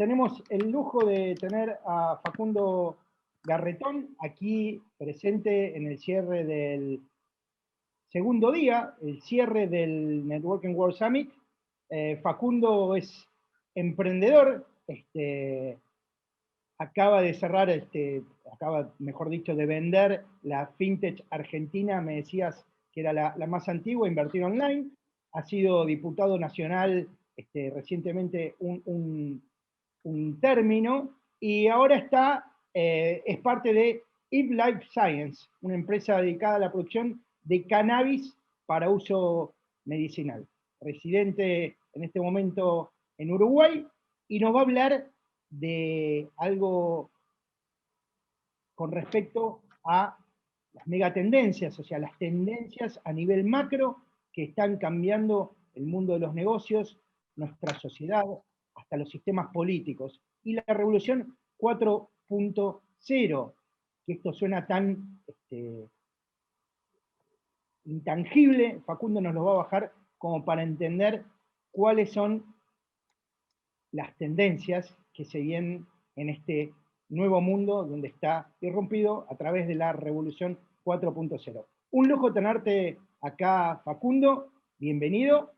Tenemos el lujo de tener a Facundo Garretón aquí presente en el cierre del segundo día, el cierre del Networking World Summit. Facundo es emprendedor, acaba de cerrar, mejor dicho, de vender la FinTech Argentina, me decías que era la más antigua, Invertir Online, ha sido diputado nacional recientemente un término, y ahora es parte de Eve Life Science, una empresa dedicada a la producción de cannabis para uso medicinal. Residente en este momento en Uruguay, y nos va a hablar de algo con respecto a las megatendencias, o sea, las tendencias a nivel macro que están cambiando el mundo de los negocios, nuestra sociedad, hasta los sistemas políticos. Y la revolución 4.0, que esto suena tan intangible, Facundo nos lo va a bajar como para entender cuáles son las tendencias que se vienen en este nuevo mundo donde está irrumpido a través de la revolución 4.0. Un lujo tenerte acá, Facundo, bienvenido.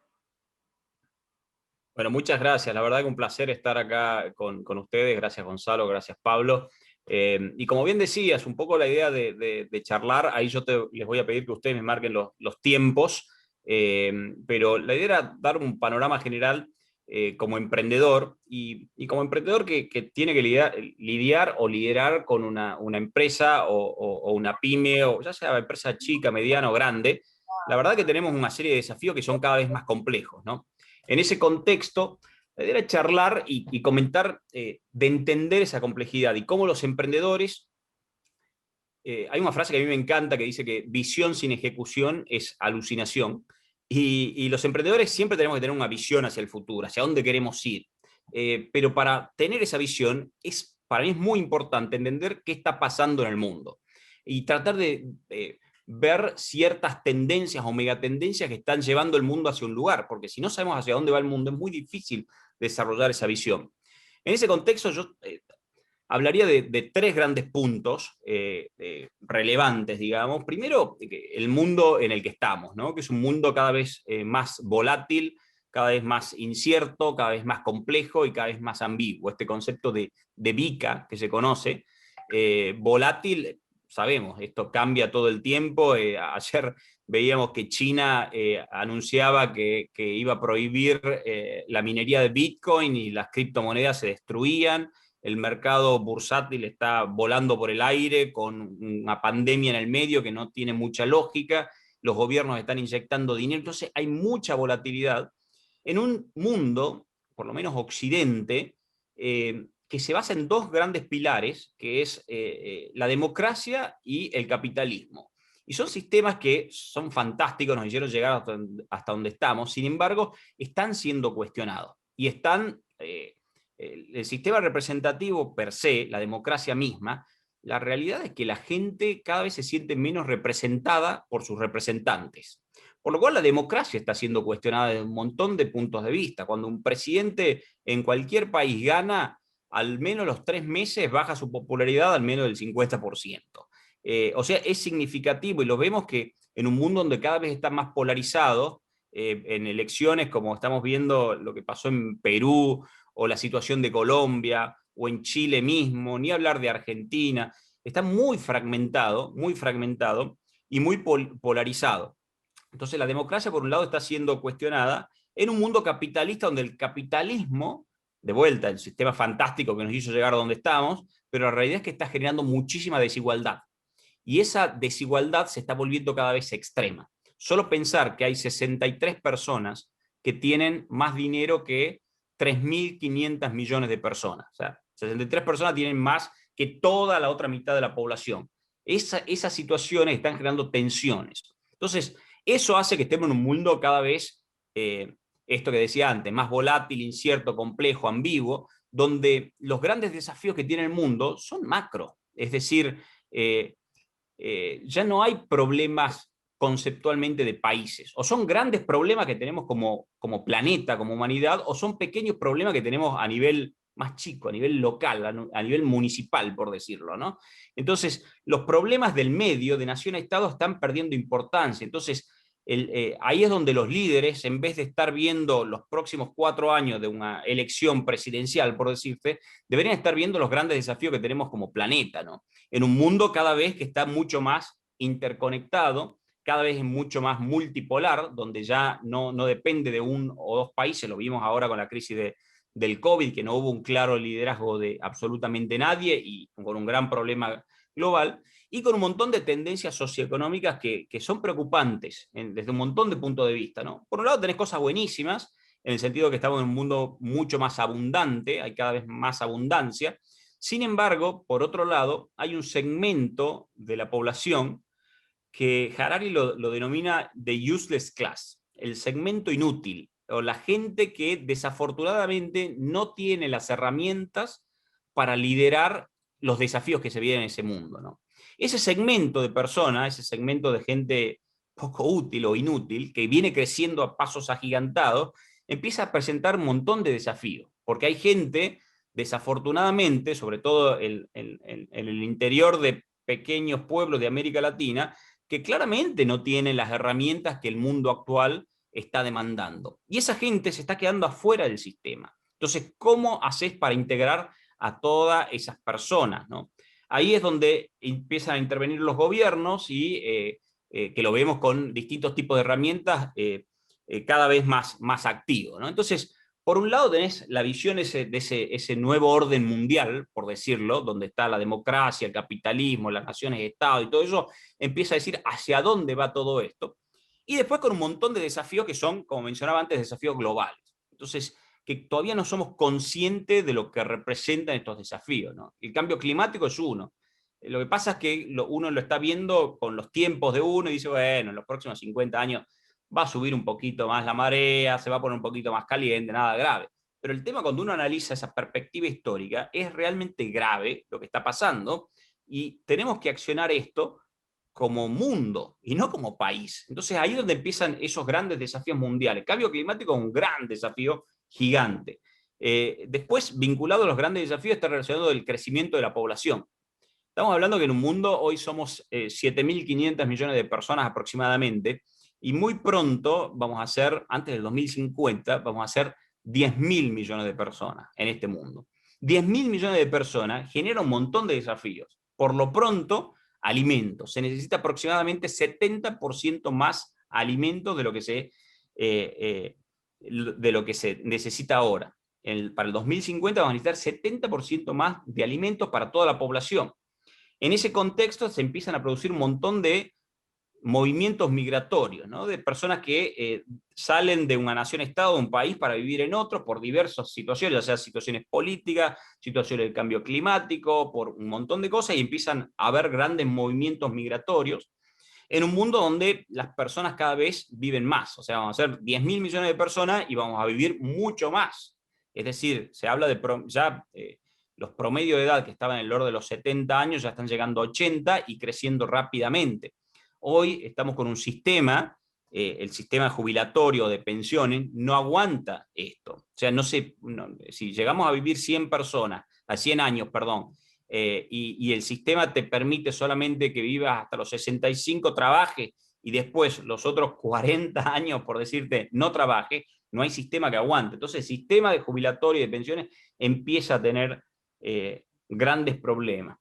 Bueno, muchas gracias, la verdad que un placer estar acá con ustedes, gracias Gonzalo, gracias Pablo. Y como bien decías, un poco la idea de charlar, ahí les voy a pedir que ustedes me marquen los tiempos, pero la idea era dar un panorama general como emprendedor, y como emprendedor que tiene que lidiar o liderar con una empresa o una pyme, o ya sea empresa chica, mediana o grande. La verdad que tenemos una serie de desafíos que son cada vez más complejos, ¿no? En ese contexto, la idea era charlar y comentar de entender esa complejidad y cómo los emprendedores... hay una frase que a mí me encanta que dice que visión sin ejecución es alucinación. Y los emprendedores siempre tenemos que tener una visión hacia el futuro, hacia dónde queremos ir. Pero para tener esa visión, para mí es muy importante entender qué está pasando en el mundo y tratar de ver ciertas tendencias o megatendencias que están llevando el mundo hacia un lugar, porque si no sabemos hacia dónde va el mundo, es muy difícil desarrollar esa visión. En ese contexto, yo hablaría de tres grandes puntos relevantes, digamos. Primero, el mundo en el que estamos, ¿no? Que es un mundo cada vez más volátil, cada vez más incierto, cada vez más complejo y cada vez más ambiguo. Este concepto de VICA que se conoce, volátil, sabemos, esto cambia todo el tiempo. Ayer veíamos que China anunciaba que iba a prohibir la minería de Bitcoin y las criptomonedas se destruían. El mercado bursátil está volando por el aire con una pandemia en el medio que no tiene mucha lógica. Los gobiernos están inyectando dinero. Entonces hay mucha volatilidad en un mundo, por lo menos Occidente, que se basa en dos grandes pilares, que es la democracia y el capitalismo. Y son sistemas que son fantásticos, nos hicieron llegar hasta donde estamos, sin embargo, están siendo cuestionados. Y están... el sistema representativo per se, la democracia misma, la realidad es que la gente cada vez se siente menos representada por sus representantes. Por lo cual la democracia está siendo cuestionada desde un montón de puntos de vista. Cuando un presidente en cualquier país gana, al menos los 3 meses baja su popularidad al menos del 50%. O sea, es significativo, y lo vemos que en un mundo donde cada vez está más polarizado, en elecciones como estamos viendo lo que pasó en Perú, o la situación de Colombia, o en Chile mismo, ni hablar de Argentina, está muy fragmentado y muy polarizado. Entonces la democracia, por un lado, está siendo cuestionada en un mundo capitalista donde el capitalismo, de vuelta, el sistema fantástico que nos hizo llegar a donde estamos, pero la realidad es que está generando muchísima desigualdad. Y esa desigualdad se está volviendo cada vez extrema. Solo pensar que hay 63 personas que tienen más dinero que 3.500 millones de personas. O sea, 63 personas tienen más que toda la otra mitad de la población. Esas situaciones están generando tensiones. Entonces, eso hace que estemos en un mundo cada vez, esto que decía antes, más volátil, incierto, complejo, ambiguo, donde los grandes desafíos que tiene el mundo son macro. Es decir, ya no hay problemas conceptualmente de países, o son grandes problemas que tenemos como planeta, como humanidad, o son pequeños problemas que tenemos a nivel más chico, a nivel local, a nivel municipal, por decirlo, ¿no? Entonces, los problemas del medio, de nación a Estado, están perdiendo importancia. Entonces, ahí es donde los líderes, en vez de estar viendo los próximos 4 años de una elección presidencial, por decirte, deberían estar viendo los grandes desafíos que tenemos como planeta, ¿no? En un mundo cada vez que está mucho más interconectado, cada vez es mucho más multipolar, donde ya no depende de un o dos países, lo vimos ahora con la crisis del COVID, que no hubo un claro liderazgo de absolutamente nadie y con un gran problema global, y con un montón de tendencias socioeconómicas que son preocupantes desde un montón de puntos de vista, ¿no? Por un lado tenés cosas buenísimas, en el sentido que estamos en un mundo mucho más abundante, hay cada vez más abundancia. Sin embargo, por otro lado, hay un segmento de la población que Harari lo denomina the useless class, el segmento inútil, o la gente que desafortunadamente no tiene las herramientas para liderar los desafíos que se vienen en ese mundo, ¿no? Ese segmento de personas, ese segmento de gente poco útil o inútil, que viene creciendo a pasos agigantados, empieza a presentar un montón de desafíos, porque hay gente, desafortunadamente, sobre todo en el interior de pequeños pueblos de América Latina, que claramente no tienen las herramientas que el mundo actual está demandando. Y esa gente se está quedando afuera del sistema. Entonces, ¿cómo haces para integrar a todas esas personas, ¿no? Ahí es donde empiezan a intervenir los gobiernos y que lo vemos con distintos tipos de herramientas cada vez más activos, ¿no? Entonces, por un lado tenés la visión de ese nuevo orden mundial, por decirlo, donde está la democracia, el capitalismo, las naciones-estado y todo eso, empieza a decir hacia dónde va todo esto. Y después con un montón de desafíos que son, como mencionaba antes, desafíos globales. Entonces, que todavía no somos conscientes de lo que representan estos desafíos, ¿no? El cambio climático es uno. Lo que pasa es que uno lo está viendo con los tiempos de uno y dice, bueno, en los próximos 50 años va a subir un poquito más la marea, se va a poner un poquito más caliente, nada grave. Pero el tema cuando uno analiza esa perspectiva histórica es realmente grave lo que está pasando y tenemos que accionar esto como mundo y no como país. Entonces ahí es donde empiezan esos grandes desafíos mundiales. El cambio climático es un gran desafío gigante. Después, vinculado a los grandes desafíos, está relacionado el crecimiento de la población. Estamos hablando que en un mundo hoy somos 7.500 millones de personas aproximadamente, y muy pronto vamos a ser, antes del 2050, vamos a ser 10.000 millones de personas en este mundo. 10.000 millones de personas genera un montón de desafíos. Por lo pronto, alimentos. Se necesita aproximadamente 70% más alimentos de lo que se necesita ahora. Para el 2050 vamos a necesitar 70% más de alimentos para toda la población. En ese contexto se empiezan a producir un montón de movimientos migratorios, ¿no? De personas que salen de una nación-estado, de un país, para vivir en otro por diversas situaciones, ya sea situaciones políticas, situaciones del cambio climático, por un montón de cosas, y empiezan a haber grandes movimientos migratorios en un mundo donde las personas cada vez viven más. O sea, vamos a ser 10.000 millones de personas y vamos a vivir mucho más. Es decir, se habla de ya los promedios de edad que estaban en el orden de los 70 años ya están llegando a 80 y creciendo rápidamente. Hoy estamos con un sistema, el sistema jubilatorio de pensiones no aguanta esto. O sea, si llegamos a vivir 100 personas, a 100 años, perdón, y el sistema te permite solamente que vivas hasta los 65, trabajes, y después los otros 40 años, por decirte, no trabajes, no hay sistema que aguante. Entonces el sistema de jubilatorio y de pensiones empieza a tener grandes problemas.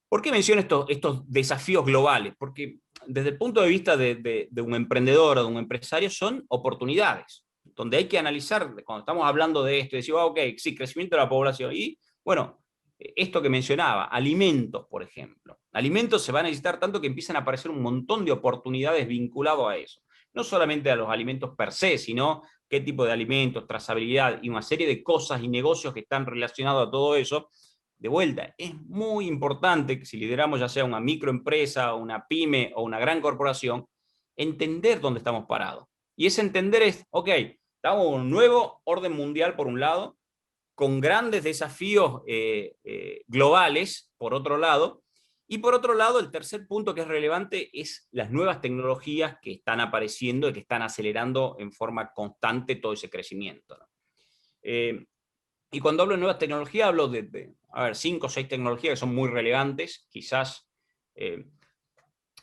¿Por qué menciono estos desafíos globales? Porque desde el punto de vista de un emprendedor o de un empresario son oportunidades, donde hay que analizar, cuando estamos hablando de esto, decir, ok, sí, crecimiento de la población, y bueno, esto que mencionaba, alimentos, por ejemplo. Alimentos se van a necesitar tanto que empiezan a aparecer un montón de oportunidades vinculadas a eso. No solamente a los alimentos per se, sino qué tipo de alimentos, trazabilidad y una serie de cosas y negocios que están relacionados a todo eso. De vuelta, es muy importante que si lideramos ya sea una microempresa, una pyme o una gran corporación, entender dónde estamos parados. Y ese entender es, ok, estamos en un nuevo orden mundial por un lado, con grandes desafíos globales por otro lado, y por otro lado el tercer punto que es relevante es las nuevas tecnologías que están apareciendo y que están acelerando en forma constante todo ese crecimiento, ¿no? Y cuando hablo de nuevas tecnologías, hablo a ver, 5 o 6 tecnologías que son muy relevantes. Quizás,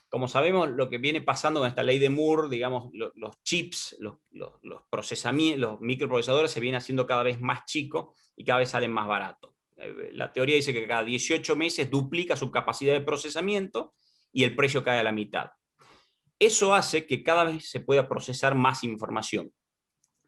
como sabemos, lo que viene pasando con esta ley de Moore, digamos, los chips, los procesamientos, los microprocesadores se vienen haciendo cada vez más chicos y cada vez salen más baratos. La teoría dice que cada 18 meses duplica su capacidad de procesamiento y el precio cae a la mitad. Eso hace que cada vez se pueda procesar más información.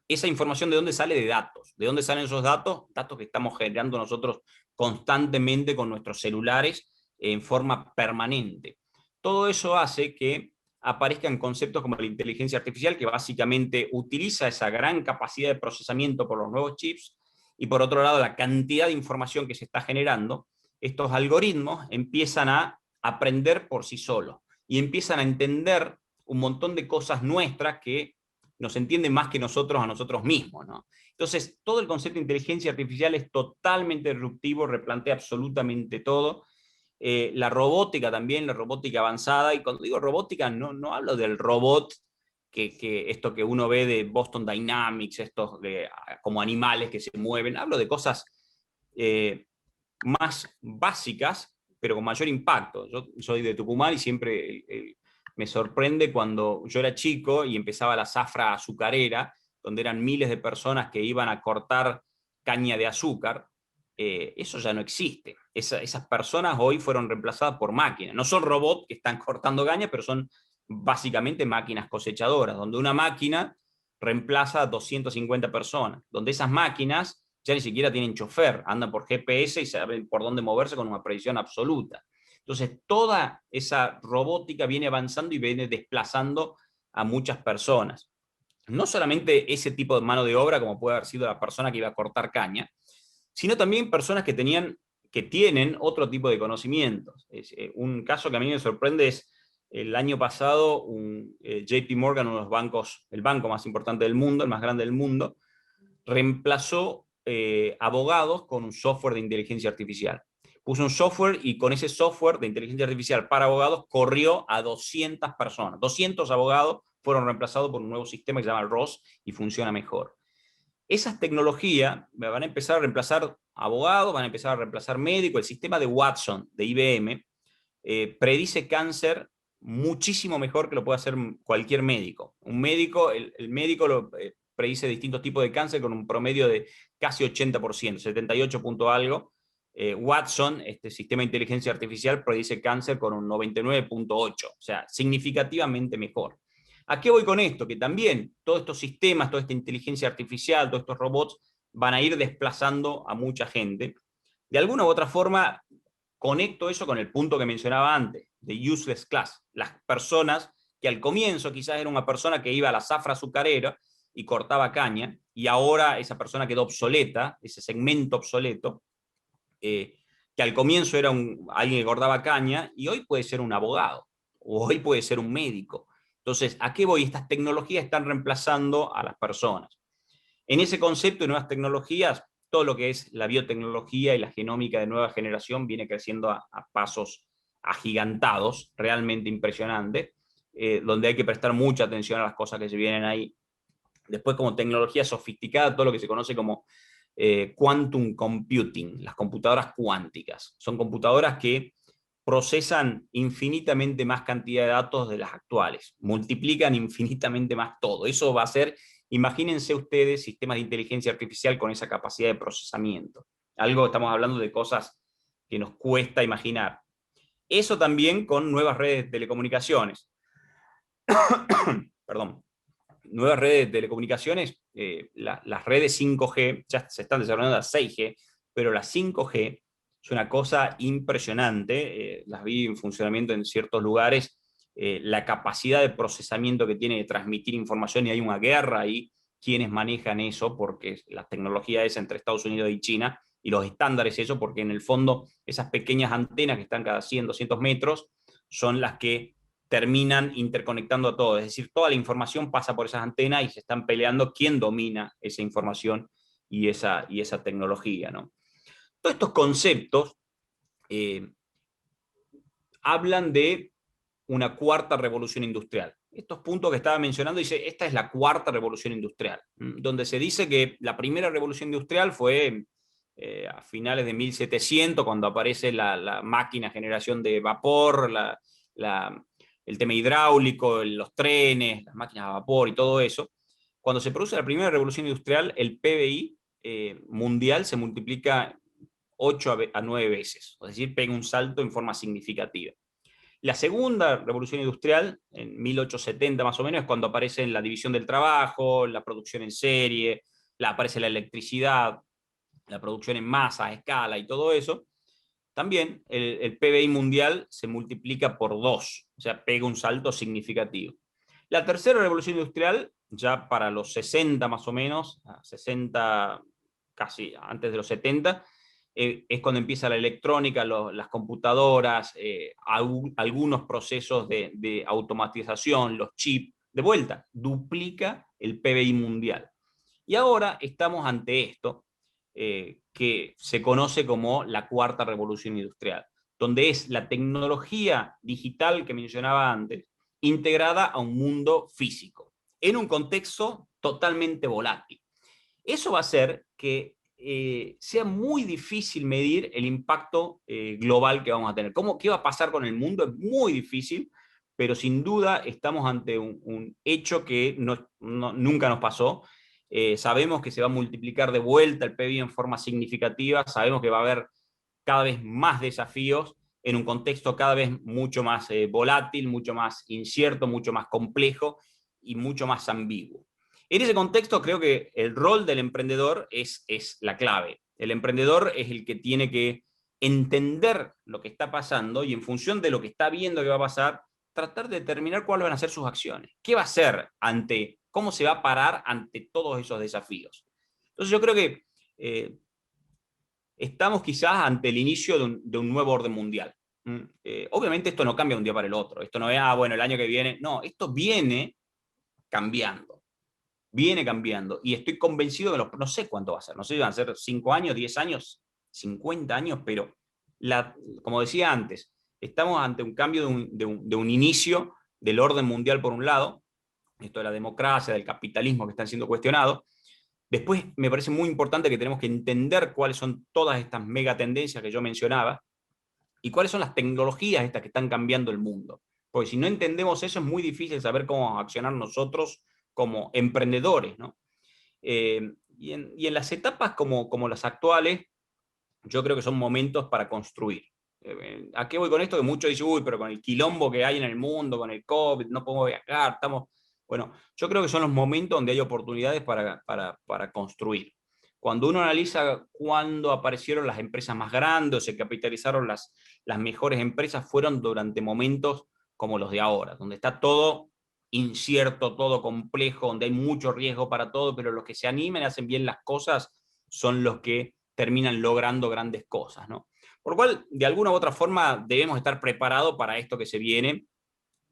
Esa información, ¿de dónde sale? De datos. ¿De dónde salen esos datos? Datos que estamos generando nosotros constantemente con nuestros celulares en forma permanente. Todo eso hace que aparezcan conceptos como la inteligencia artificial, que básicamente utiliza esa gran capacidad de procesamiento por los nuevos chips, y por otro lado, la cantidad de información que se está generando. Estos algoritmos empiezan a aprender por sí solos y empiezan a entender un montón de cosas nuestras que nos entienden más que nosotros a nosotros mismos, ¿no? Entonces, todo el concepto de inteligencia artificial es totalmente disruptivo, replantea absolutamente todo. La robótica también, la robótica avanzada, y cuando digo robótica no hablo del robot, esto que uno ve de Boston Dynamics, estos como animales que se mueven, hablo de cosas más básicas, pero con mayor impacto. Yo soy de Tucumán y siempre me sorprende cuando yo era chico y empezaba la zafra azucarera, donde eran miles de personas que iban a cortar caña de azúcar. Eso ya no existe. Esas personas hoy fueron reemplazadas por máquinas. No son robots que están cortando caña, pero son básicamente máquinas cosechadoras, donde una máquina reemplaza a 250 personas, donde esas máquinas ya ni siquiera tienen chofer, andan por GPS y saben por dónde moverse con una precisión absoluta. Entonces, toda esa robótica viene avanzando y viene desplazando a muchas personas. No solamente ese tipo de mano de obra, como puede haber sido la persona que iba a cortar caña, sino también personas que tienen otro tipo de conocimientos. Un caso que a mí me sorprende es el año pasado, JP Morgan, uno de los bancos, el banco más importante del mundo, el más grande del mundo, reemplazó abogados con un software de inteligencia artificial. Puso un software y con ese software de inteligencia artificial para abogados corrió a 200 personas. 200 abogados fueron reemplazados por un nuevo sistema que se llama ROS y funciona mejor. Esas tecnologías van a empezar a reemplazar abogados, van a empezar a reemplazar médicos. El sistema de Watson, de IBM, predice cáncer muchísimo mejor que lo puede hacer cualquier médico. Un médico, el médico predice distintos tipos de cáncer con un promedio de casi 80%, 78 punto algo. Watson, este sistema de inteligencia artificial, predice cáncer con un 99.8, o sea, significativamente mejor. ¿A qué voy con esto? Que también todos estos sistemas, toda esta inteligencia artificial, todos estos robots van a ir desplazando a mucha gente. De alguna u otra forma, conecto eso con el punto que mencionaba antes, de useless class. Las personas que al comienzo quizás era una persona que iba a la zafra azucarera y cortaba caña, y ahora esa persona quedó obsoleta, ese segmento obsoleto, que al comienzo era alguien que cortaba caña, y hoy puede ser un abogado, o hoy puede ser un médico. Entonces, ¿a qué voy? Estas tecnologías están reemplazando a las personas. En ese concepto de nuevas tecnologías, todo lo que es la biotecnología y la genómica de nueva generación viene creciendo a pasos agigantados, realmente impresionantes, donde hay que prestar mucha atención a las cosas que se vienen ahí. Después, como tecnología sofisticada, todo lo que se conoce como quantum computing, las computadoras cuánticas. Son computadoras que procesan infinitamente más cantidad de datos de las actuales, multiplican infinitamente más todo. Eso va a ser, imagínense ustedes, sistemas de inteligencia artificial con esa capacidad de procesamiento. Algo, estamos hablando de cosas que nos cuesta imaginar. Eso también con nuevas redes de telecomunicaciones. Perdón. Nuevas redes de telecomunicaciones, las redes 5G, ya se están desarrollando las 6G, pero la 5G es una cosa impresionante, las vi en funcionamiento en ciertos lugares, la capacidad de procesamiento que tiene de transmitir información, y hay una guerra ahí, quienes manejan eso, porque la tecnología es entre Estados Unidos y China, y los estándares eso, porque en el fondo esas pequeñas antenas que están cada 100, 200 metros, son las que terminan interconectando a todo. Es decir, toda la información pasa por esas antenas y se están peleando quién domina esa información y esa tecnología, ¿no? Todos estos conceptos hablan de una cuarta revolución industrial. Estos puntos que estaba mencionando, dice, esta es la cuarta revolución industrial, donde se dice que la primera revolución industrial fue a finales de 1700, cuando aparece la máquina generación de vapor, el tema hidráulico, los trenes, las máquinas a vapor y todo eso. Cuando se produce la primera revolución industrial, el PBI mundial se multiplica 8 a 9 veces, es decir, pega un salto en forma significativa. La segunda revolución industrial, en 1870 más o menos, es cuando aparece la división del trabajo, la producción en serie, aparece la electricidad, la producción en masa, a escala y todo eso. También el PBI mundial se multiplica por 2, o sea, pega un salto significativo. La tercera revolución industrial, ya para los 60 más o menos, 60 casi antes de los 70, es cuando empieza la electrónica, las computadoras, algunos procesos de automatización, los chips, de vuelta, duplica el PBI mundial. Y ahora estamos ante esto, que se conoce como la cuarta revolución industrial, donde es la tecnología digital que mencionaba antes, integrada a un mundo físico, en un contexto totalmente volátil. Eso va a hacer que sea muy difícil medir el impacto global que vamos a tener. ¿Qué va a pasar con el mundo? Es muy difícil, pero sin duda estamos ante un hecho que nunca nos pasó. Sabemos que se va a multiplicar de vuelta el PIB en forma significativa, sabemos que va a haber cada vez más desafíos en un contexto cada vez mucho más volátil, mucho más incierto, mucho más complejo y mucho más ambiguo. En ese contexto creo que el rol del emprendedor es la clave. El emprendedor es el que tiene que entender lo que está pasando y en función de lo que está viendo que va a pasar, tratar de determinar cuáles van a ser sus acciones. ¿Qué va a hacer cómo se va a parar ante todos esos desafíos? Entonces yo creo que estamos quizás ante el inicio de un nuevo orden mundial. Obviamente esto no cambia de un día para el otro. Esto no es, bueno, el año que viene. No, esto viene cambiando. Viene cambiando. Y estoy convencido que no sé cuánto va a ser. No sé si van a ser 5 años, 10 años, 50 años, pero como decía antes, estamos ante un cambio de un inicio del orden mundial por un lado, esto de la democracia, del capitalismo que están siendo cuestionados. Después me parece muy importante que tenemos que entender cuáles son todas estas megatendencias que yo mencionaba y cuáles son las tecnologías estas que están cambiando el mundo. Porque si no entendemos eso es muy difícil saber cómo accionar nosotros como emprendedores, ¿no? Y en las etapas como las actuales, yo creo que son momentos para construir. ¿A qué voy con esto? Que muchos dicen, uy, pero con el quilombo que hay en el mundo, con el COVID, no podemos viajar, estamos... Bueno, yo creo que son los momentos donde hay oportunidades para construir. Cuando uno analiza cuándo aparecieron las empresas más grandes, se capitalizaron las mejores empresas, fueron durante momentos como los de ahora, donde está todo incierto, todo complejo, donde hay mucho riesgo para todo, pero los que se animan y hacen bien las cosas son los que terminan logrando grandes cosas, ¿no? Por lo cual, de alguna u otra forma, debemos estar preparados para esto que se viene,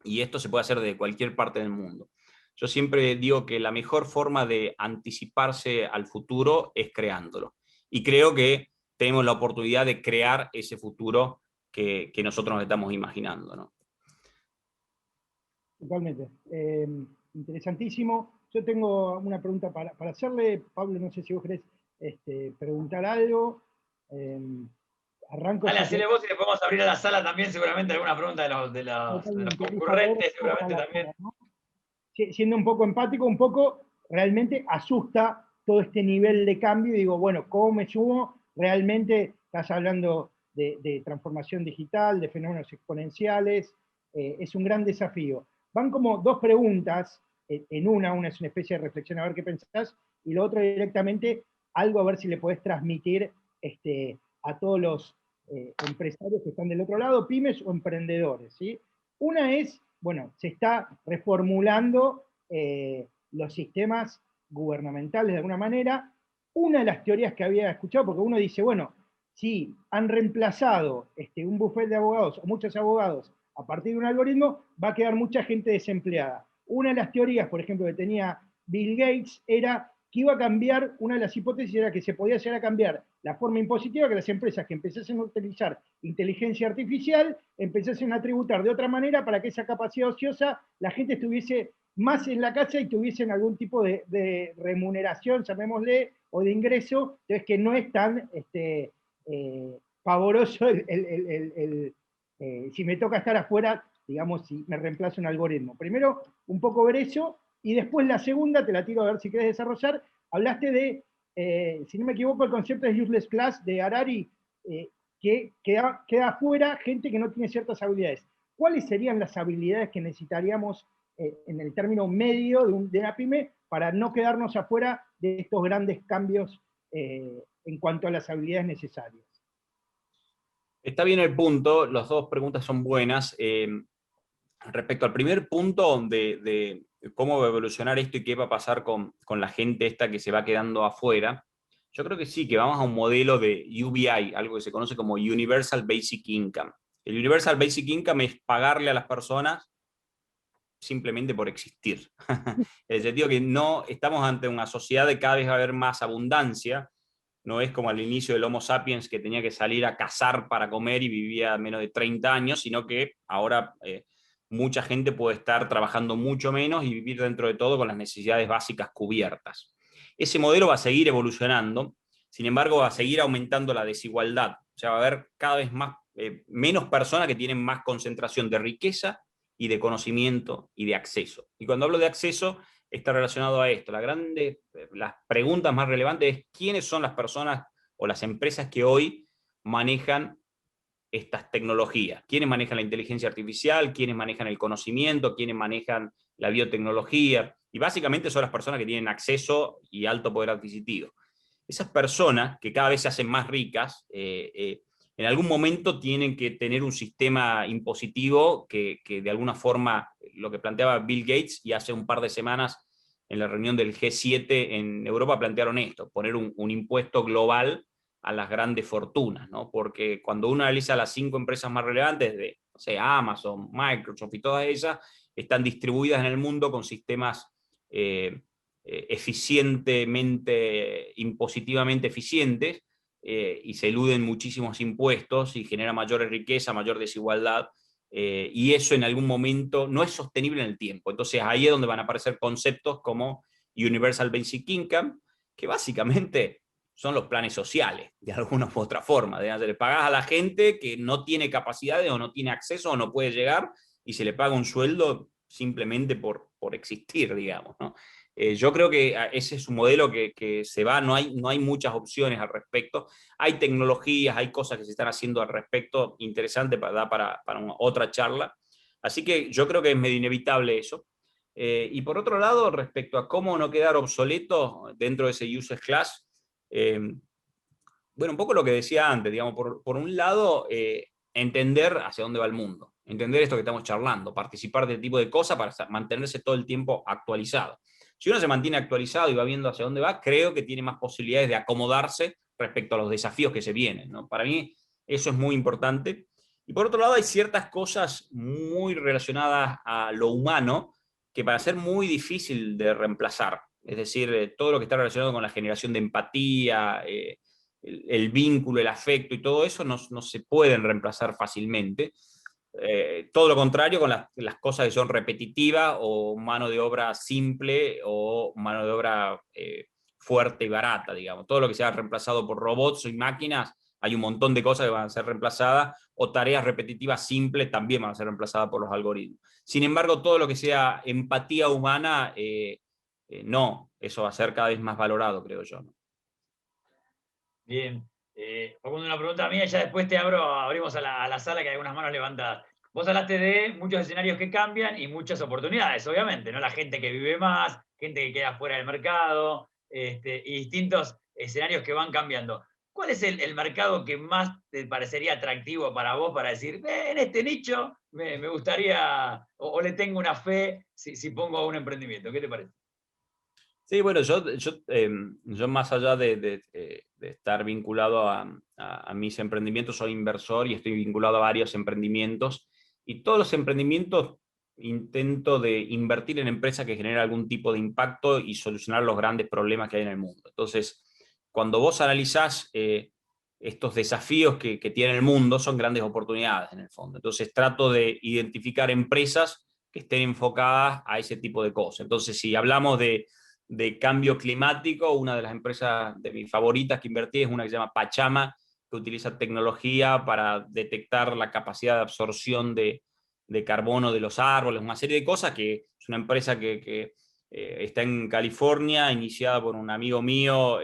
y esto se puede hacer de cualquier parte del mundo. Yo siempre digo que la mejor forma de anticiparse al futuro es creándolo. Y creo que tenemos la oportunidad de crear ese futuro que nosotros nos estamos imaginando, ¿no? Totalmente. Interesantísimo. Yo tengo una pregunta para hacerle. Pablo, no sé si vos querés preguntar algo. Arranco. Dale, hacele vos y le podemos abrir a la sala también seguramente alguna pregunta de los concurrentes, seguramente también. ¿No? Siendo un poco empático, un poco realmente asusta todo este nivel de cambio y digo, bueno, ¿cómo me sumo? Realmente estás hablando de transformación digital, de fenómenos exponenciales, es un gran desafío. Van como dos preguntas, en una es una especie de reflexión a ver qué pensás, y lo otro directamente algo a ver si le podés transmitir a todos los empresarios que están del otro lado, pymes o emprendedores, ¿sí? Una es, bueno, se está reformulando los sistemas gubernamentales de alguna manera. Una de las teorías que había escuchado, porque uno dice, bueno, si han reemplazado un bufete de abogados o muchos abogados a partir de un algoritmo, va a quedar mucha gente desempleada. Una de las teorías, por ejemplo, que tenía Bill Gates era que iba a cambiar, una de las hipótesis era que se podía llegar a cambiar la forma impositiva, que las empresas que empezasen a utilizar inteligencia artificial empezasen a tributar de otra manera para que esa capacidad ociosa la gente estuviese más en la casa y tuviesen algún tipo de remuneración, llamémosle, o de ingreso, entonces que no es tan pavoroso si me toca estar afuera, digamos, si me reemplaza un algoritmo. Primero, un poco ver eso, y después la segunda, te la tiro a ver si querés desarrollar, hablaste de, si no me equivoco, el concepto de useless class de Harari, que queda afuera gente que no tiene ciertas habilidades. ¿Cuáles serían las habilidades que necesitaríamos en el término medio de una pyme para no quedarnos afuera de estos grandes cambios en cuanto a las habilidades necesarias? Está bien el punto, las dos preguntas son buenas. Respecto al primer punto de cómo va a evolucionar esto y qué va a pasar con la gente esta que se va quedando afuera, yo creo que sí, que vamos a un modelo de UBI, algo que se conoce como Universal Basic Income. El Universal Basic Income es pagarle a las personas simplemente por existir. En el sentido que no estamos ante una sociedad de cada vez va a haber más abundancia, no es como al inicio del Homo sapiens que tenía que salir a cazar para comer y vivía menos de 30 años, sino que ahora mucha gente puede estar trabajando mucho menos y vivir dentro de todo con las necesidades básicas cubiertas. Ese modelo va a seguir evolucionando, sin embargo va a seguir aumentando la desigualdad, o sea, va a haber cada vez menos personas que tienen más concentración de riqueza y de conocimiento y de acceso. Y cuando hablo de acceso, está relacionado a esto. Las preguntas más relevantes es quiénes son las personas o las empresas que hoy manejan estas tecnologías. ¿Quiénes manejan la inteligencia artificial? ¿Quiénes manejan el conocimiento? ¿Quiénes manejan la biotecnología? Y básicamente son las personas que tienen acceso y alto poder adquisitivo. Esas personas que cada vez se hacen más ricas, en algún momento tienen que tener un sistema impositivo que de alguna forma, lo que planteaba Bill Gates, y hace un par de semanas en la reunión del G7 en Europa plantearon esto, poner un impuesto global a las grandes fortunas, ¿no? Porque cuando uno analiza las 5 empresas más relevantes de, no sé, Amazon, Microsoft y todas ellas, están distribuidas en el mundo con sistemas eficientemente, impositivamente eficientes, y se eluden muchísimos impuestos y genera mayor riqueza, mayor desigualdad, y eso en algún momento no es sostenible en el tiempo. Entonces ahí es donde van a aparecer conceptos como Universal Basic Income, que básicamente son los planes sociales, de alguna u otra forma. Le pagas a la gente que no tiene capacidades o no tiene acceso o no puede llegar, y se le paga un sueldo simplemente por existir, digamos, ¿no? Yo creo que ese es un modelo que se va, no hay muchas opciones al respecto. Hay tecnologías, hay cosas que se están haciendo al respecto interesantes para otra charla. Así que yo creo que es medio inevitable eso. Y por otro lado, respecto a cómo no quedar obsoleto dentro de ese user class, bueno, un poco lo que decía antes, digamos, por un lado, entender hacia dónde va el mundo, entender esto que estamos charlando, participar de este tipo de cosas para mantenerse todo el tiempo actualizado. Si uno se mantiene actualizado y va viendo hacia dónde va, creo que tiene más posibilidades de acomodarse respecto a los desafíos que se vienen, ¿no? Para mí eso es muy importante. Y por otro lado, hay ciertas cosas muy relacionadas a lo humano que van a ser muy difícil de reemplazar. Es decir, todo lo que está relacionado con la generación de empatía, el vínculo, el afecto y todo eso no se pueden reemplazar fácilmente. Todo lo contrario con las cosas que son repetitivas o mano de obra simple o mano de obra fuerte y barata, digamos. Todo lo que sea reemplazado por robots y máquinas, hay un montón de cosas que van a ser reemplazadas, o tareas repetitivas simples también van a ser reemplazadas por los algoritmos. Sin embargo, todo lo que sea empatía humana, no, eso va a ser cada vez más valorado, creo yo, ¿no? Bien. Facundo, una pregunta mía, ya después abrimos a la sala, que hay algunas manos levantadas. Vos hablaste de muchos escenarios que cambian y muchas oportunidades, obviamente, ¿no? La gente que vive más, gente que queda fuera del mercado, y distintos escenarios que van cambiando. ¿Cuál es el mercado que más te parecería atractivo para vos para decir, en este nicho me gustaría, o le tengo una fe si pongo un emprendimiento? ¿Qué te parece? Sí, bueno, yo más allá de estar vinculado a mis emprendimientos, soy inversor y estoy vinculado a varios emprendimientos, y todos los emprendimientos intento de invertir en empresas que generen algún tipo de impacto y solucionar los grandes problemas que hay en el mundo. Entonces, cuando vos analizás estos desafíos que tiene el mundo, son grandes oportunidades en el fondo. Entonces trato de identificar empresas que estén enfocadas a ese tipo de cosas. Entonces, si hablamos de cambio climático, una de las empresas de mis favoritas que invertí es una que se llama Pachama, que utiliza tecnología para detectar la capacidad de absorción de carbono de los árboles, una serie de cosas, que es una empresa que está en California, iniciada por un amigo mío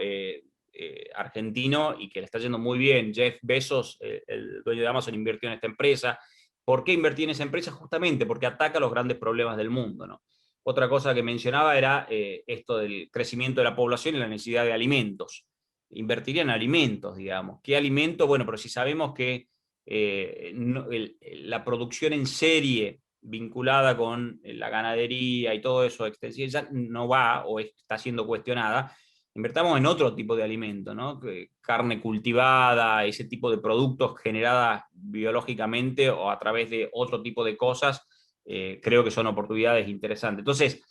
argentino, y que le está yendo muy bien. Jeff Bezos, el dueño de Amazon, invirtió en esta empresa. ¿Por qué invertí en esa empresa? Justamente porque ataca los grandes problemas del mundo, ¿no? Otra cosa que mencionaba era esto del crecimiento de la población y la necesidad de alimentos. Invertiría en alimentos, digamos. ¿Qué alimento? Bueno, pero si sabemos que la producción en serie vinculada con la ganadería y todo eso extensivo ya no va o está siendo cuestionada, invertamos en otro tipo de alimento, ¿no? Carne cultivada, ese tipo de productos generadas biológicamente o a través de otro tipo de cosas, creo que son oportunidades interesantes. Entonces,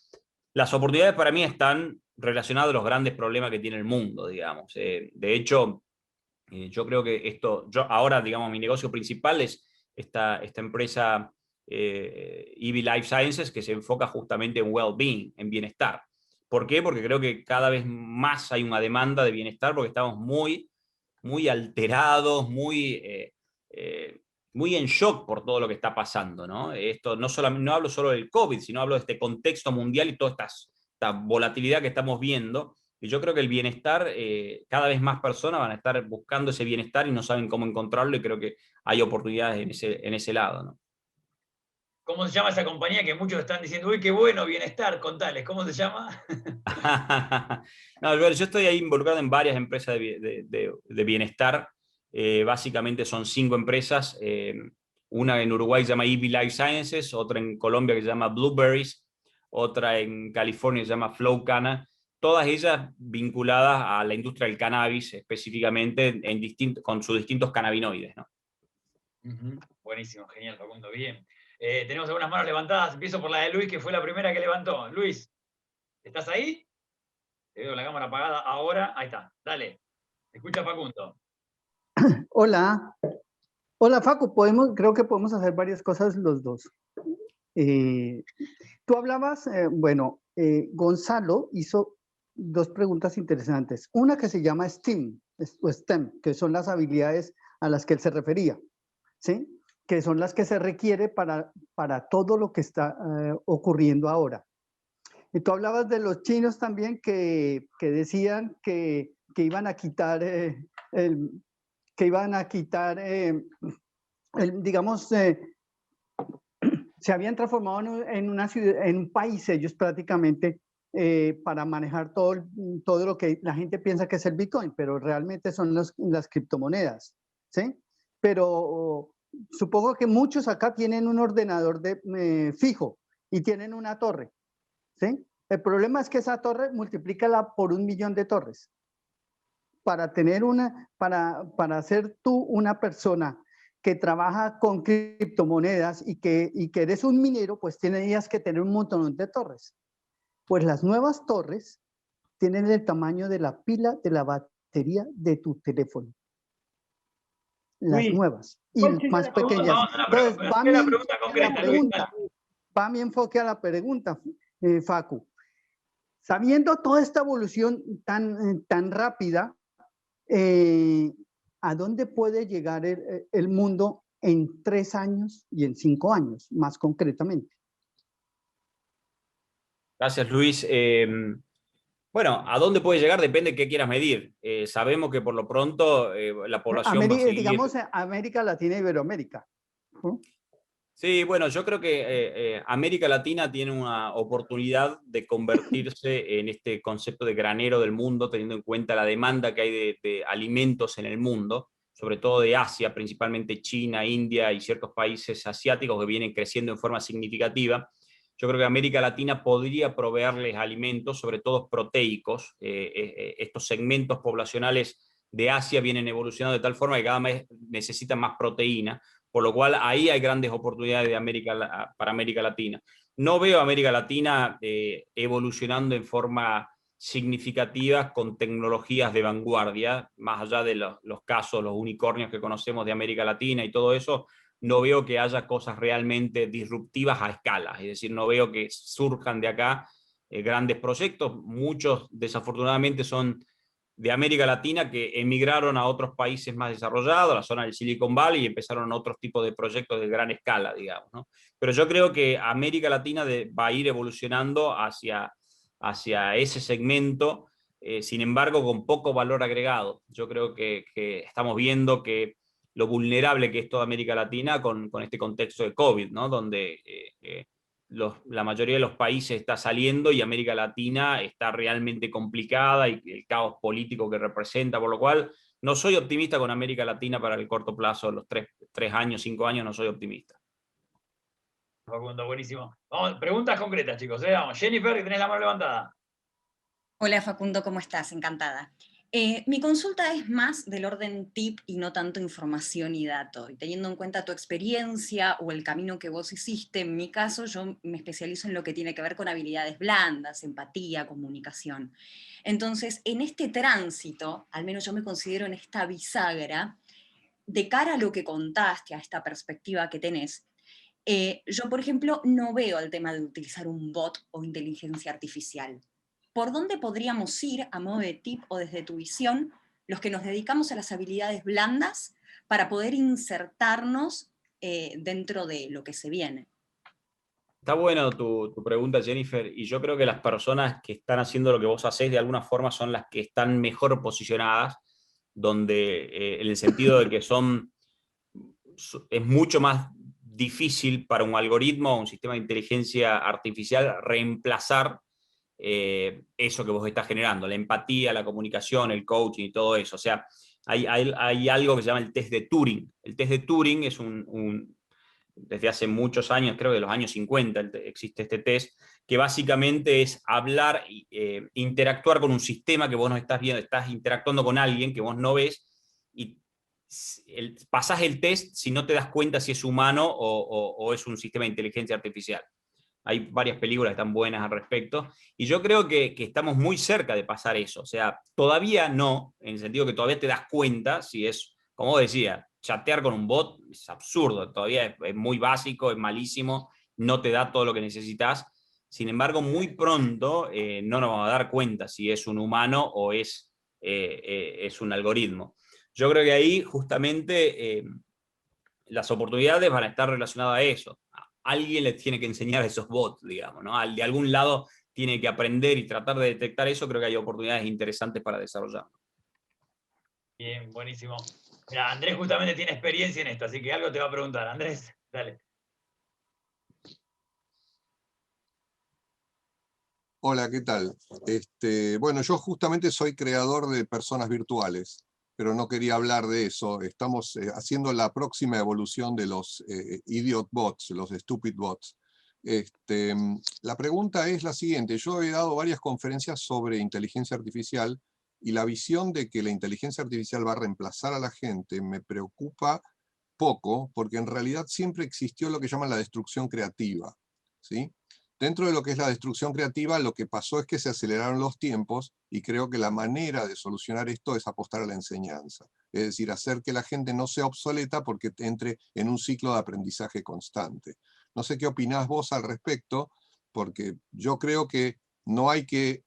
las oportunidades para mí están relacionadas a los grandes problemas que tiene el mundo, digamos. De hecho, yo creo que yo ahora, digamos, mi negocio principal es esta empresa EV Life Sciences, que se enfoca justamente en well-being, en bienestar. ¿Por qué? Porque creo que cada vez más hay una demanda de bienestar, porque estamos muy, muy alterados, muy en shock por todo lo que está pasando, ¿no? Esto no hablo solo del COVID, sino hablo de este contexto mundial y toda esta volatilidad que estamos viendo. Y yo creo que el bienestar, cada vez más personas van a estar buscando ese bienestar y no saben cómo encontrarlo, y creo que hay oportunidades en ese lado, ¿no? ¿Cómo se llama esa compañía que muchos están diciendo, uy, qué bueno, bienestar? Contales, ¿cómo se llama? No, yo estoy ahí involucrado en varias empresas de bienestar. Básicamente son 5 empresas. Una en Uruguay se llama EV Life Sciences, otra en Colombia que se llama Blueberries, otra en California que se llama Flowcana. Todas ellas vinculadas a la industria del cannabis, específicamente con sus distintos cannabinoides, ¿no? Buenísimo, genial, Facundo, bien. Tenemos algunas manos levantadas. Empiezo por la de Luis, que fue la primera que levantó. Luis, ¿estás ahí? Te veo la cámara apagada ahora. Ahí está, dale. Escucha, Facundo. Hola. Hola, Facu. Creo que podemos hacer varias cosas los dos. Tú hablabas, Gonzalo hizo 2 preguntas interesantes. Una que se llama STEM, que son las habilidades a las que él se refería, ¿sí? Que son las que se requiere para todo lo que está ocurriendo ahora. Y tú hablabas de los chinos también que decían que iban a quitar digamos, se habían transformado en una ciudad, en un país ellos prácticamente, para manejar todo lo que la gente piensa que es el Bitcoin, pero realmente son las criptomonedas, ¿sí? Pero supongo que muchos acá tienen un ordenador fijo y tienen una torre, ¿sí? El problema es que esa torre multiplícala por 1 millón de torres. Para ser tú una persona que trabaja con criptomonedas y que eres un minero, pues tendrías que tener un montón de torres. Pues las nuevas torres tienen el tamaño de la pila de la batería de tu teléfono. Las nuevas y más pequeñas. Entonces, va mi enfoque a la pregunta, Facu. Sabiendo toda esta evolución tan rápida, ¿a dónde puede llegar el mundo en 3 años y en 5 años, más concretamente? Gracias, Luis. Bueno, ¿a dónde puede llegar? Depende de qué quieras medir. Sabemos que por lo pronto la población va a seguir... Digamos América Latina y Iberoamérica. Sí, bueno, yo creo que América Latina tiene una oportunidad de convertirse en este concepto de granero del mundo, teniendo en cuenta la demanda que hay de alimentos en el mundo, sobre todo de Asia, principalmente China, India y ciertos países asiáticos que vienen creciendo en forma significativa. Yo creo que América Latina podría proveerles alimentos, sobre todo proteicos. Estos segmentos poblacionales de Asia vienen evolucionando de tal forma que cada vez necesitan más proteína, por lo cual ahí hay grandes oportunidades para América Latina. No veo a América Latina evolucionando en forma significativa con tecnologías de vanguardia, más allá de los casos, los unicornios que conocemos de América Latina y todo eso. no veo que haya cosas realmente disruptivas a escala, es decir, no veo que surjan de acá grandes proyectos. Muchos desafortunadamente son de América Latina que emigraron a otros países más desarrollados, a la zona del Silicon Valley, y empezaron otros tipos de proyectos de gran escala, digamos, ¿no? Pero yo creo que América Latina va a ir evolucionando hacia ese segmento, sin embargo, con poco valor agregado. Yo creo que estamos viendo que lo vulnerable que es toda América Latina con este contexto de COVID, ¿no? Donde la mayoría de los países está saliendo y América Latina está realmente complicada, y el caos político que representa, por lo cual no soy optimista con América Latina para el corto plazo, los 3 años, 5 años, no soy optimista. Facundo, buenísimo. Vamos, preguntas concretas, chicos. Vamos. Jennifer, que tenés la mano levantada. Hola Facundo, ¿cómo estás? Encantada. Mi consulta es más del orden tip y no tanto información y dato. Y teniendo en cuenta tu experiencia o el camino que vos hiciste, en mi caso yo me especializo en lo que tiene que ver con habilidades blandas, empatía, comunicación. Entonces, en este tránsito, al menos yo me considero en esta bisagra, de cara a lo que contaste, a esta perspectiva que tenés, yo, por ejemplo, no veo el tema de utilizar un bot o inteligencia artificial. ¿Por dónde podríamos ir, a modo de tip o desde tu visión, los que nos dedicamos a las habilidades blandas para poder insertarnos dentro de lo que se viene? Está buena tu pregunta, Jennifer, y yo creo que las personas que están haciendo lo que vos hacés de alguna forma son las que están mejor posicionadas, donde en el sentido de que es mucho más difícil para un algoritmo o un sistema de inteligencia artificial reemplazar eso que vos estás generando, la empatía, la comunicación, el coaching y todo eso. O sea, hay algo que se llama el test de Turing. El test de Turing es desde hace muchos años, creo que de los años 50 existe este test, que básicamente es hablar, interactuar con un sistema que vos no estás viendo, estás interactuando con alguien que vos no ves, y pasás el test si no te das cuenta si es humano o es un sistema de inteligencia artificial. Hay varias películas que están buenas al respecto, y yo creo que estamos muy cerca de pasar eso. O sea, todavía no, en el sentido que todavía te das cuenta si es, como decía, chatear con un bot es absurdo, todavía es muy básico, es malísimo, no te da todo lo que necesitas. Sin embargo, muy pronto no nos vamos a dar cuenta si es un humano o es un algoritmo. Yo creo que ahí justamente las oportunidades van a estar relacionadas a eso. Alguien les tiene que enseñar a esos bots, digamos, ¿no? De algún lado tiene que aprender y tratar de detectar eso. Creo que hay oportunidades interesantes para desarrollar. Bien, buenísimo. Mira, Andrés justamente tiene experiencia en esto, así que algo te va a preguntar. Andrés, dale. Hola, ¿qué tal? Bueno, yo justamente soy creador de personas virtuales, pero no quería hablar de eso. Estamos haciendo la próxima evolución de los idiot bots, los stupid bots. La pregunta es la siguiente. Yo he dado varias conferencias sobre inteligencia artificial, y la visión de que la inteligencia artificial va a reemplazar a la gente me preocupa poco, porque en realidad siempre existió lo que llaman la destrucción creativa, ¿sí? Dentro de lo que es la destrucción creativa, lo que pasó es que se aceleraron los tiempos, y creo que la manera de solucionar esto es apostar a la enseñanza. Es decir, hacer que la gente no sea obsoleta porque entre en un ciclo de aprendizaje constante. No sé qué opinás vos al respecto, porque yo creo que no hay que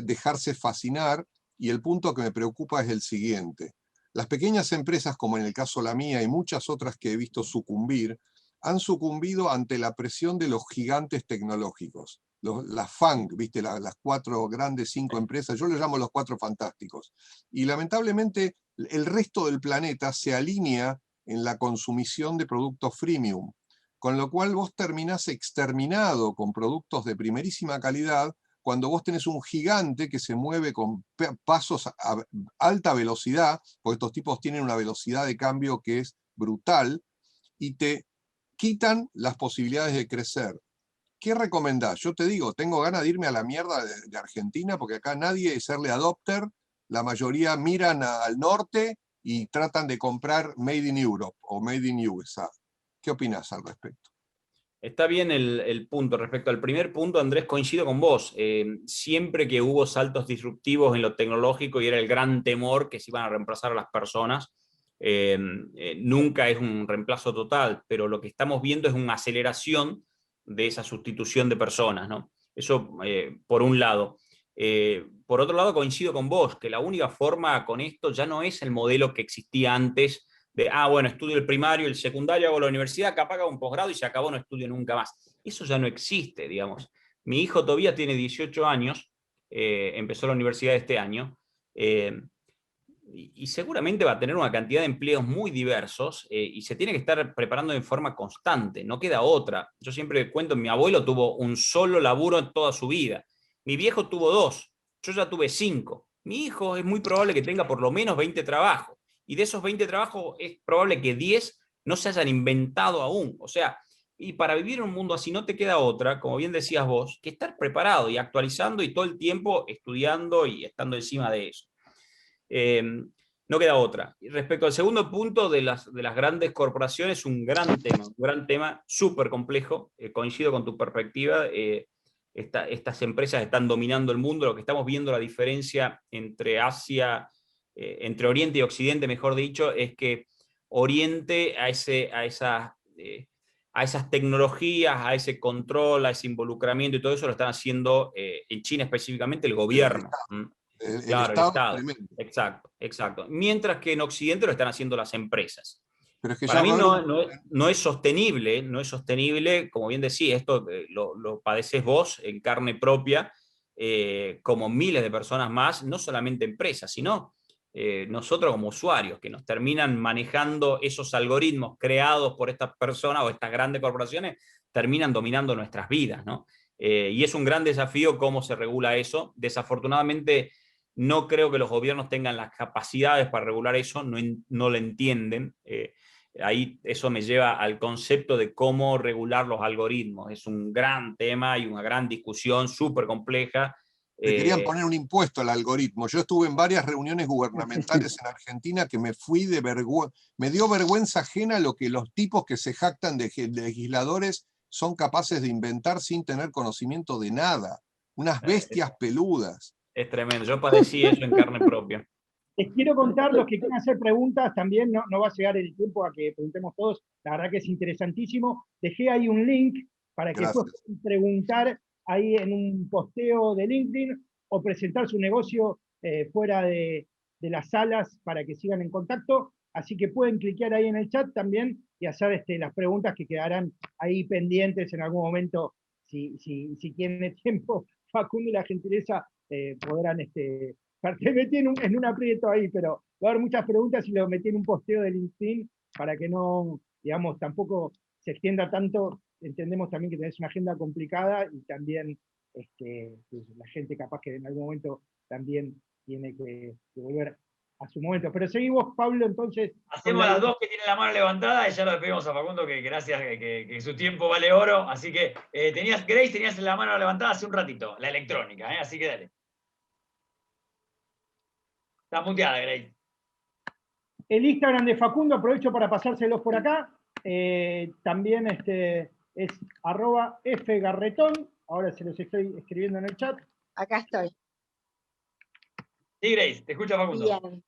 dejarse fascinar, y el punto que me preocupa es el siguiente. Las pequeñas empresas, como en el caso la mía y muchas otras que he visto sucumbir, han sucumbido ante la presión de los gigantes tecnológicos. Las FANG, ¿viste? Las 4 grandes 5 empresas, yo les llamo los 4 fantásticos. Y lamentablemente el resto del planeta se alinea en la consumición de productos freemium, con lo cual vos terminás exterminado con productos de primerísima calidad, cuando vos tenés un gigante que se mueve con pasos a alta velocidad, porque estos tipos tienen una velocidad de cambio que es brutal, y te quitan las posibilidades de crecer. ¿Qué recomendás? Yo te digo, tengo ganas de irme a la mierda de Argentina, porque acá nadie es early adopter, la mayoría miran al norte y tratan de comprar Made in Europe o Made in USA. ¿Qué opinás al respecto? Está bien el punto. Respecto al primer punto, Andrés, coincido con vos. Siempre que hubo saltos disruptivos en lo tecnológico y era el gran temor que se iban a reemplazar a las personas, Nunca es un reemplazo total, pero lo que estamos viendo es una aceleración de esa sustitución de personas, ¿no? Eso por un lado. Por otro lado, coincido con vos, que la única forma con esto ya no es el modelo que existía antes de, bueno, estudio el primario, el secundario, hago la universidad, capaz hago un posgrado y se acabó, no estudio nunca más. Eso ya no existe, digamos. Mi hijo todavía tiene 18 años, empezó la universidad este año, y seguramente va a tener una cantidad de empleos muy diversos, y se tiene que estar preparando de forma constante, no queda otra. Yo siempre cuento, mi abuelo tuvo un solo laburo en toda su vida, mi viejo tuvo 2, yo ya tuve 5, mi hijo es muy probable que tenga por lo menos 20 trabajos, y de esos 20 trabajos es probable que 10 no se hayan inventado aún. O sea, y para vivir en un mundo así no te queda otra, como bien decías vos, que estar preparado y actualizando y todo el tiempo estudiando y estando encima de eso. No queda otra. Y respecto al segundo punto de las grandes corporaciones, un gran tema súper complejo. Coincido con tu perspectiva. Estas empresas están dominando el mundo. Lo que estamos viendo, la diferencia entre Asia, entre Oriente y Occidente, mejor dicho, es que Oriente a esas tecnologías, a ese control, a ese involucramiento y todo eso lo están haciendo, en China específicamente, el gobierno. Claro, el Estado. Tremendo. Exacto. Mientras que en Occidente lo están haciendo las empresas. Pero es que para mí no es sostenible, como bien decía, esto lo padeces vos en carne propia, como miles de personas más, no solamente empresas, sino nosotros como usuarios, que nos terminan manejando esos algoritmos creados por estas personas o estas grandes corporaciones, terminan dominando nuestras vidas, ¿no? Y es un gran desafío cómo se regula eso. Desafortunadamente, no creo que los gobiernos tengan las capacidades para regular eso, no lo entienden. Ahí eso me lleva al concepto de cómo regular los algoritmos. Es un gran tema y una gran discusión súper compleja. Le querían poner un impuesto al algoritmo. Yo estuve en varias reuniones gubernamentales en Argentina que me fui de vergüenza. Me dio vergüenza ajena lo que los tipos que se jactan de legisladores son capaces de inventar sin tener conocimiento de nada. Unas bestias peludas. Es tremendo. Yo padecí eso en carne propia. Les quiero contar, los que quieran hacer preguntas también, no va a llegar el tiempo a que preguntemos todos, la verdad que es interesantísimo. Dejé ahí un link para que después puedan preguntar ahí en un posteo de LinkedIn o presentar su negocio fuera de las salas para que sigan en contacto. Así que pueden cliquear ahí en el chat también y hacer las preguntas que quedarán ahí pendientes en algún momento, si tiene tiempo, Facundo y la gentileza podrán... Me metí en un aprieto ahí, pero va a haber muchas preguntas y lo metí en un posteo de LinkedIn para que no, digamos, tampoco se extienda tanto. Entendemos también que tenés una agenda complicada y también la gente capaz que en algún momento también tiene que volver a su momento. Pero seguimos, Pablo, entonces... Hacemos las dos que tienen la mano levantada y ya lo despedimos a Facundo, que gracias, que su tiempo vale oro. Así que Grace, tenías la mano levantada hace un ratito, la electrónica, así que dale. Está muteada, Grace. El Instagram de Facundo, aprovecho para pasárselos por acá. También es @fgarretón. Ahora se los estoy escribiendo en el chat. Acá estoy. Sí, Grace, te escucha Facundo. Bien.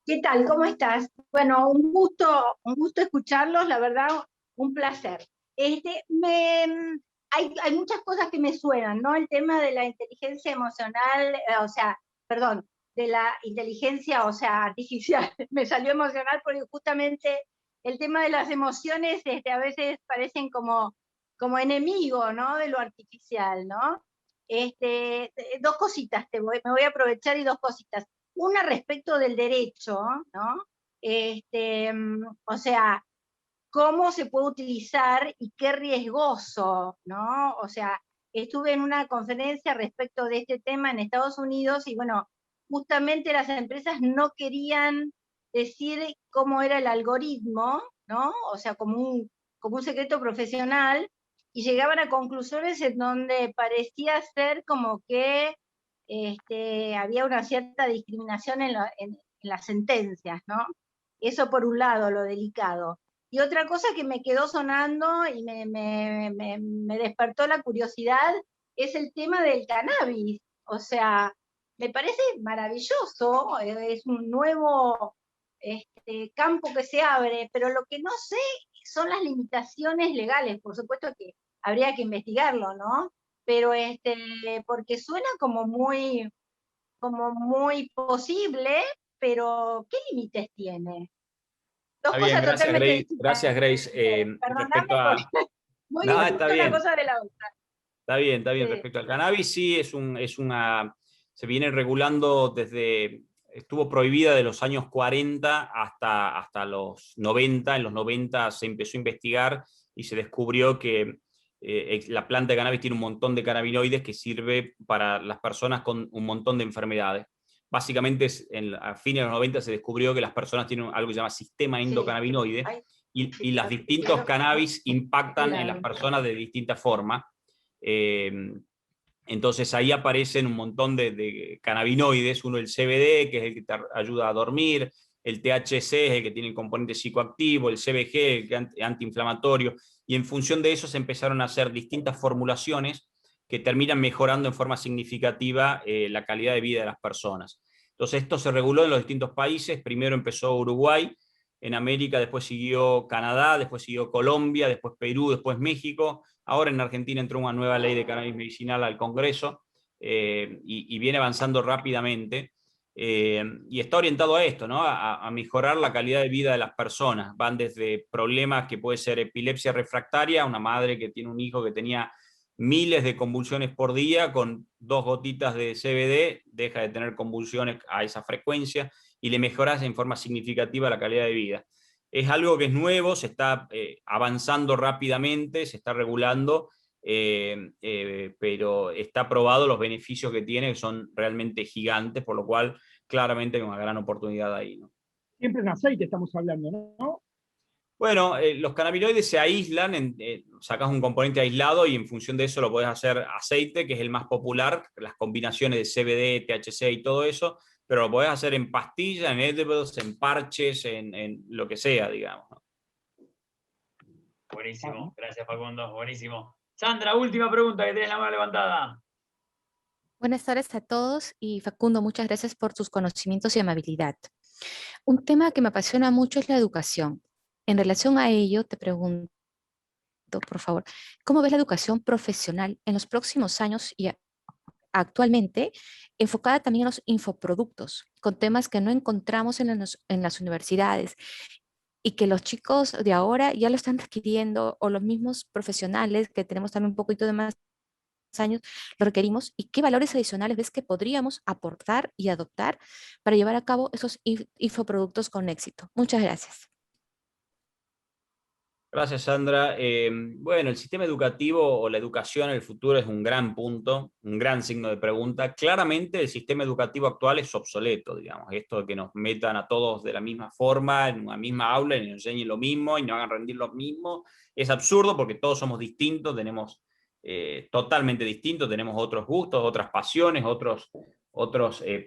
¿Qué tal? ¿Cómo estás? Bueno, un gusto escucharlos, la verdad, un placer. Hay muchas cosas que me suenan, ¿no? El tema de la inteligencia emocional, de la inteligencia, artificial. Me salió emocional porque justamente el tema de las emociones a veces parecen como enemigo, ¿no? De lo artificial, ¿no? Dos cositas, me voy a aprovechar y dos cositas. Una respecto del derecho, ¿no? Cómo se puede utilizar y qué riesgoso, ¿no? Estuve en una conferencia respecto de este tema en Estados Unidos y bueno, justamente las empresas no querían decir cómo era el algoritmo, ¿no? Como un secreto profesional, y llegaban a conclusiones en donde parecía ser como que había una cierta discriminación en las sentencias, ¿no? Eso por un lado, lo delicado. Y otra cosa que me quedó sonando y me despertó la curiosidad es el tema del cannabis. Me parece maravilloso, es un nuevo campo que se abre, pero lo que no sé son las limitaciones legales. Por supuesto que habría que investigarlo, ¿no? Pero porque suena como muy posible, pero ¿qué límites tiene? Dos Está bien, cosas gracias totalmente Grace. distintas. Gracias, Grace. Perdóname Respecto a... porque muy No, distinta está una bien. cosa de la otra. Está bien, está bien. Sí. Respecto al cannabis, sí, se viene regulando estuvo prohibida de los años 40 hasta los 90. En los 90 se empezó a investigar y se descubrió que la planta de cannabis tiene un montón de cannabinoides que sirve para las personas con un montón de enfermedades. Básicamente, a fines de los 90 se descubrió que las personas tienen algo que se llama sistema endocannabinoide, Ay, y los distintos cannabis impactan en las personas de distinta forma. Entonces ahí aparecen un montón de cannabinoides, uno el CBD, que es el que te ayuda a dormir, el THC es el que tiene el componente psicoactivo, el CBG, el que es antiinflamatorio, y en función de eso se empezaron a hacer distintas formulaciones que terminan mejorando en forma significativa la calidad de vida de las personas. Entonces esto se reguló en los distintos países, primero empezó Uruguay, en América después siguió Canadá, después siguió Colombia, después Perú, después México. Ahora en Argentina entró una nueva ley de cannabis medicinal al Congreso y viene avanzando rápidamente. Y está orientado a esto, ¿no? A mejorar la calidad de vida de las personas. Van desde problemas que puede ser epilepsia refractaria, una madre que tiene un hijo que tenía miles de convulsiones por día, con 2 gotitas de CBD, deja de tener convulsiones a esa frecuencia y le mejoras en forma significativa la calidad de vida. Es algo que es nuevo, se está avanzando rápidamente, se está regulando, pero está probado los beneficios que tiene, que son realmente gigantes, por lo cual claramente hay una gran oportunidad ahí, ¿no? Siempre en aceite estamos hablando, ¿no? Bueno, los cannabinoides se aíslan, sacas un componente aislado y en función de eso lo puedes hacer aceite, que es el más popular, las combinaciones de CBD, THC y todo eso, pero lo podés hacer en pastillas, en edibles, en parches, en lo que sea, digamos, ¿no? Buenísimo, gracias Facundo, buenísimo. Sandra, última pregunta, que tenés la mano levantada. Buenas tardes a todos y Facundo, muchas gracias por tus conocimientos y amabilidad. Un tema que me apasiona mucho es la educación. En relación a ello, te pregunto, por favor, ¿cómo ves la educación profesional en los próximos años y actualmente enfocada también en los infoproductos, con temas que no encontramos en las universidades y que los chicos de ahora ya lo están requiriendo, o los mismos profesionales que tenemos también un poquito de más años lo requerimos? ¿Y qué valores adicionales ves que podríamos aportar y adoptar para llevar a cabo esos infoproductos con éxito? Muchas gracias. Gracias, Sandra. Bueno, el sistema educativo o la educación en el futuro es un gran punto, un gran signo de pregunta. Claramente el sistema educativo actual es obsoleto, digamos. Esto de que nos metan a todos de la misma forma, en una misma aula, y nos enseñen lo mismo y nos hagan rendir lo mismo, es absurdo porque todos somos distintos, tenemos totalmente distintos, tenemos otros gustos, otras pasiones, otros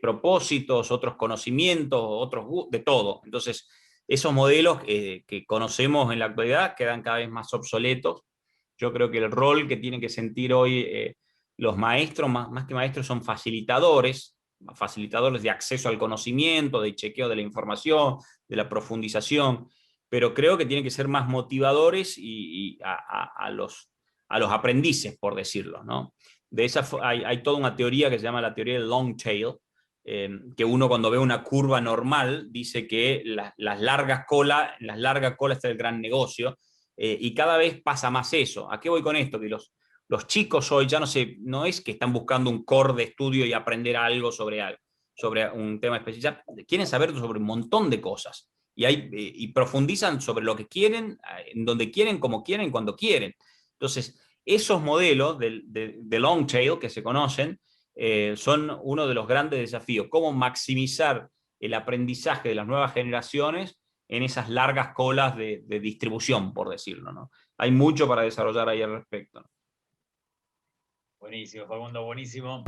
propósitos, otros conocimientos, de todo. Entonces, esos modelos que conocemos en la actualidad quedan cada vez más obsoletos. Yo creo que el rol que tienen que sentir hoy los maestros, más que maestros, son facilitadores de acceso al conocimiento, de chequeo de la información, de la profundización, pero creo que tienen que ser más motivadores a los aprendices, por decirlo, ¿no? Hay toda una teoría que se llama la teoría del long tail, que uno cuando ve una curva normal dice que las largas colas está el gran negocio, y cada vez pasa más eso. ¿A qué voy con esto? Que los chicos hoy ya no es que están buscando un core de estudio y aprender algo sobre un tema específico, quieren saber sobre un montón de cosas y profundizan sobre lo que quieren, en donde quieren, como quieren, cuando quieren. Entonces, esos modelos de long tail que se conocen, son uno de los grandes desafíos, cómo maximizar el aprendizaje de las nuevas generaciones en esas largas colas de distribución, por decirlo, ¿no? Hay mucho para desarrollar ahí al respecto, ¿no? Buenísimo, Facundo, buenísimo.